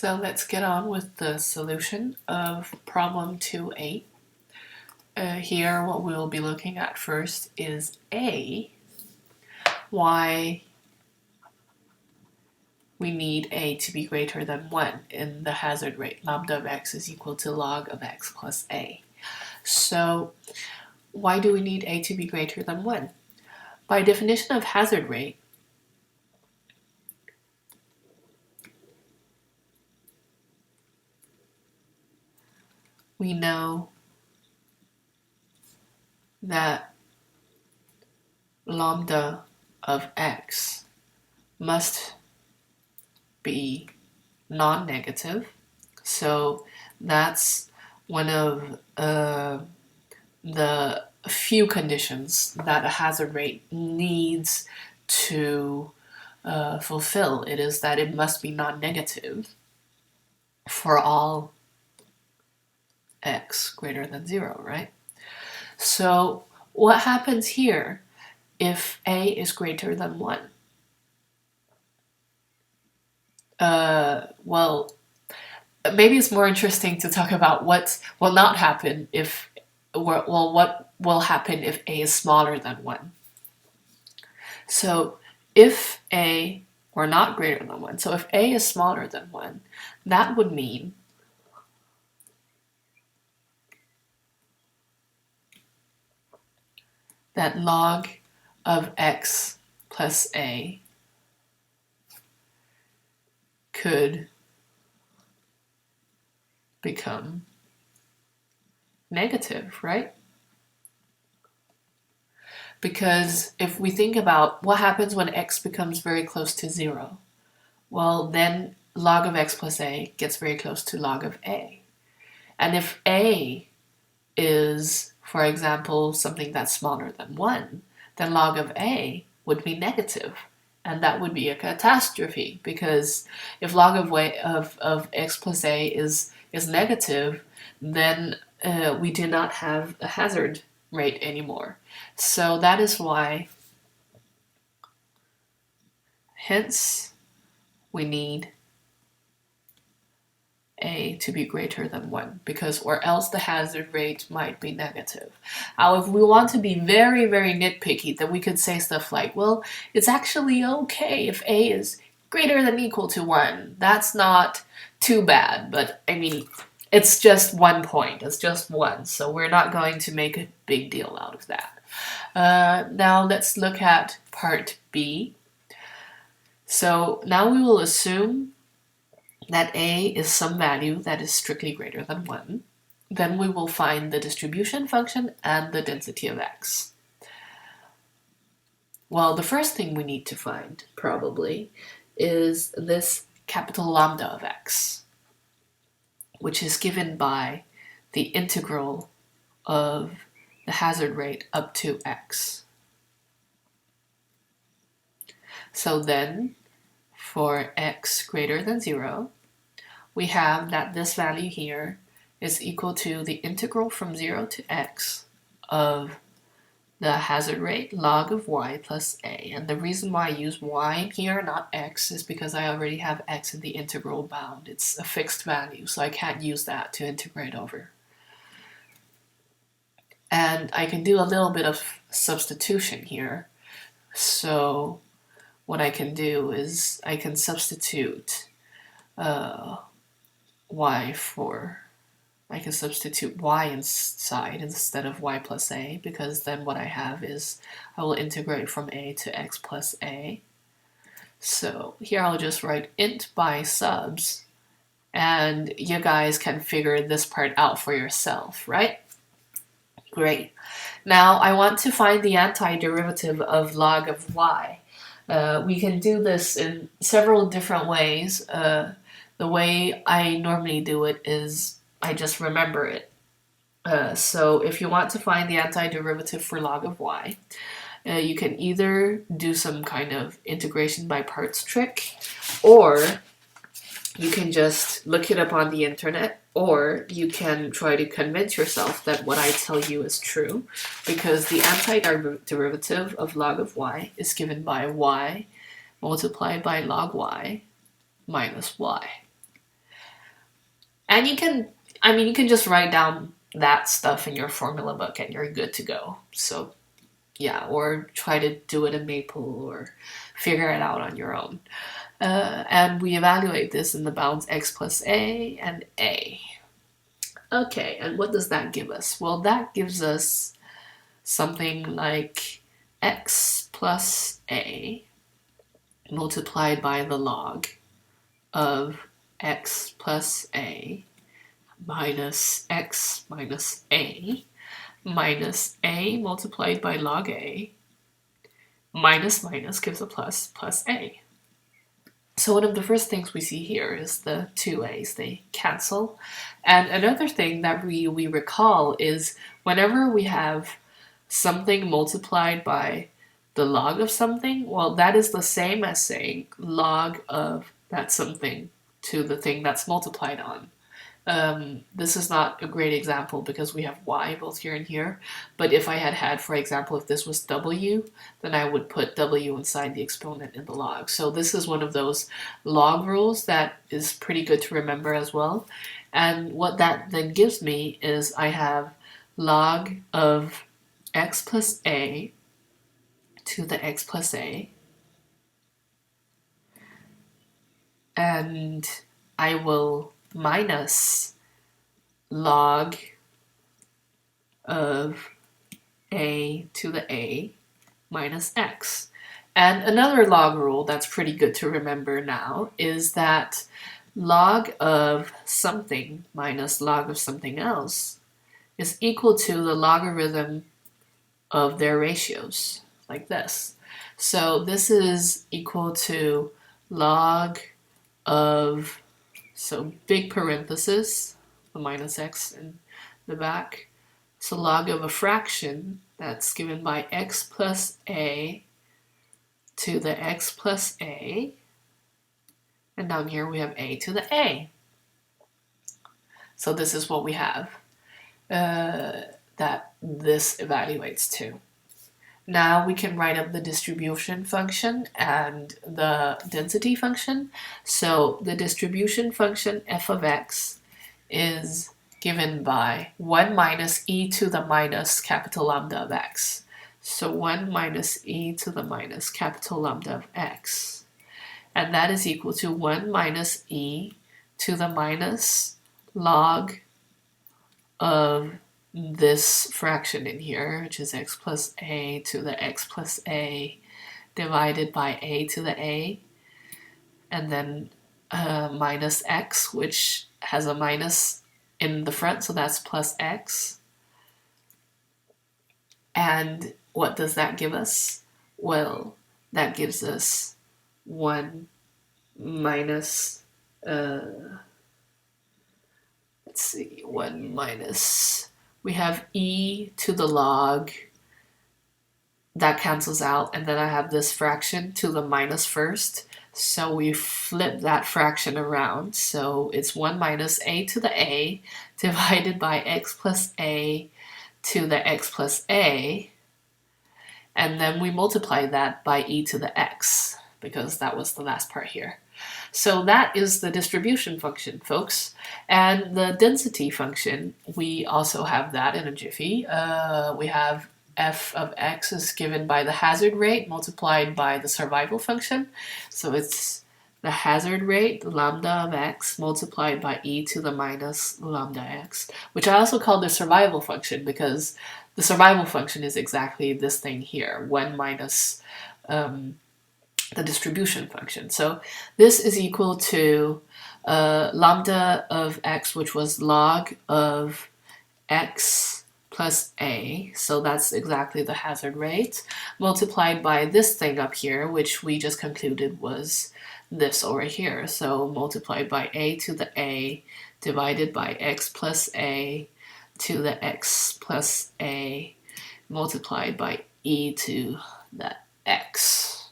So let's get on with the solution of problem 2a. Here what we'll be looking at first is a, why we need a to be greater than 1 in the hazard rate. Lambda of x is equal to log of x plus a. So why do we need a to be greater than 1? By definition of hazard rate, we know that lambda of x must be non-negative. So that's one of the few conditions that a hazard rate needs to fulfill. It is that it must be non-negative for all x greater than 0, right? So what happens here if a is greater than 1? Well, maybe it's more interesting to talk about what will not happen if, what will happen if a is smaller than 1. So if a were not greater than 1, so if a is smaller than 1, that would mean that log of x plus a could become negative, right? Because if we think about what happens when x becomes very close to 0, well, then log of x plus a gets very close to log of a. And if a is, for example, something that's smaller than 1, then log of a would be negative. And that would be a catastrophe, because if log of x plus a is negative, then we do not have a hazard rate anymore. So that is why, hence, we need a to be greater than 1, because or else the hazard rate might be negative. Now, if we want to be very, very nitpicky, then we could say stuff like, well, it's actually okay if a is greater than equal to 1. That's not too bad, but I mean, it's just 1 point. It's just 1, so we're not going to make a big deal out of that. Now let's look at part B. So now we will assume that a is some value that is strictly greater than 1. Then we will find the distribution function and the density of x. Well, the first thing we need to find, probably, is this capital lambda of x, which is given by the integral of the hazard rate up to x. So then, for x greater than 0, we have that this value here is equal to the integral from 0 to x of the hazard rate log of y plus a. And the reason why I use y here, not x, is because I already have x in the integral bound. It's a fixed value, so I can't use that to integrate over. And I can do a little bit of substitution here. So what I can do is I can substitute I can substitute y inside instead of y plus a, because then what I have is I will integrate from a to x plus a. So here I'll just write int by subs, and you guys can figure this part out for yourself, right? Great. Now I want to find the antiderivative of log of y. We can do this in several different ways. The way I normally do it is I just remember it. So if you want to find the antiderivative for log of y, you can either do some kind of integration by parts trick, or you can just look it up on the internet, or you can try to convince yourself that what I tell you is true, because the antiderivative of log of y is given by y multiplied by log y minus y. And you can, I mean, you can just write down that stuff in your formula book and you're good to go. So yeah, or try to do it in Maple or figure it out on your own. And we evaluate this in the bounds x plus a and a. Okay, and what does that give us? Well, that gives us something like x plus a multiplied by the log of x plus a minus x minus a multiplied by log a minus minus gives a plus plus a. So one of the first things we see here is the two a's, they cancel. And another thing that we recall is whenever we have something multiplied by the log of something, well, that is the same as saying log of that something to the thing that's multiplied on. This is not a great example because we have y both here and here, but if I had, for example, if this was w, then I would put w inside the exponent in the log. So this is one of those log rules that is pretty good to remember as well. And what that then gives me is I have log of x plus a to the x plus a, and I will minus log of a to the a minus x. And another log rule that's pretty good to remember now is that log of something minus log of something else is equal to the logarithm of their ratios, like this. So this is equal to log of, so big parenthesis, the minus x in the back. So log of a fraction that's given by x plus a to the x plus a. And down here we have a to the a. So this is what we have that this evaluates to. Now we can write up the distribution function and the density function. So the distribution function f of x is given by 1 minus e to the minus capital lambda of x. So 1 minus e to the minus capital lambda of x. And that is equal to 1 minus e to the minus log of this fraction in here, which is x plus a to the x plus a divided by a to the a, and then minus x, which has a minus in the front, so that's plus x. And what does that give us? Well, that gives us 1 minus, let's see, 1 minus, we have e to the log, that cancels out, and then I have this fraction to the minus first, so we flip that fraction around, so it's 1 minus a to the a divided by x plus a to the x plus a, and then we multiply that by e to the x, because that was the last part here. So that is the distribution function, folks. And the density function, we also have that in a jiffy. We have f of x is given by the hazard rate multiplied by the survival function. So it's the hazard rate, lambda of x, multiplied by e to the minus lambda x, which I also call the survival function because the survival function is exactly this thing here, 1 minus the distribution function. So this is equal to lambda of x, which was log of x plus a, so that's exactly the hazard rate, multiplied by this thing up here, which we just concluded was this over here. So multiplied by a to the a divided by x plus a to the x plus a multiplied by e to the x.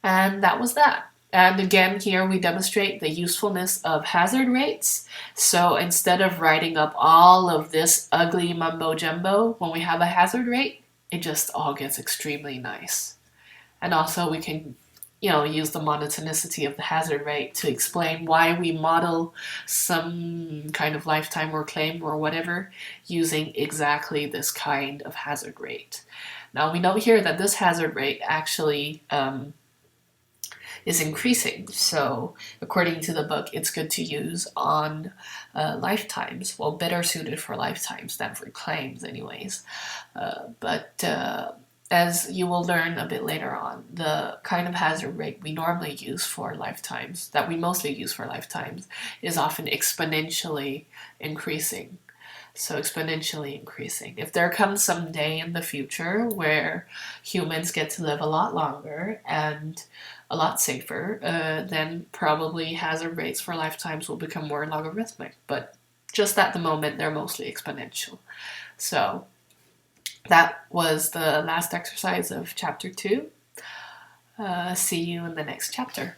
And that was that. And again, here we demonstrate the usefulness of hazard rates. So instead of writing up all of this ugly mumbo jumbo, when we have a hazard rate, it just all gets extremely nice. And also we can use the monotonicity of the hazard rate to explain why we model some kind of lifetime or claim or whatever using exactly this kind of hazard rate. Now we know here that this hazard rate actually is increasing. So according to the book, it's good to use on lifetimes. Well, better suited for lifetimes than for claims anyways. But as you will learn a bit later on, the kind of hazard rate we normally use for lifetimes, that we mostly use for lifetimes, is often exponentially increasing. So exponentially increasing. If there comes some day in the future where humans get to live a lot longer and a lot safer, then probably hazard rates for lifetimes will become more logarithmic. But just at the moment, they're mostly exponential. So that was the last exercise of chapter 2. See you in the next chapter.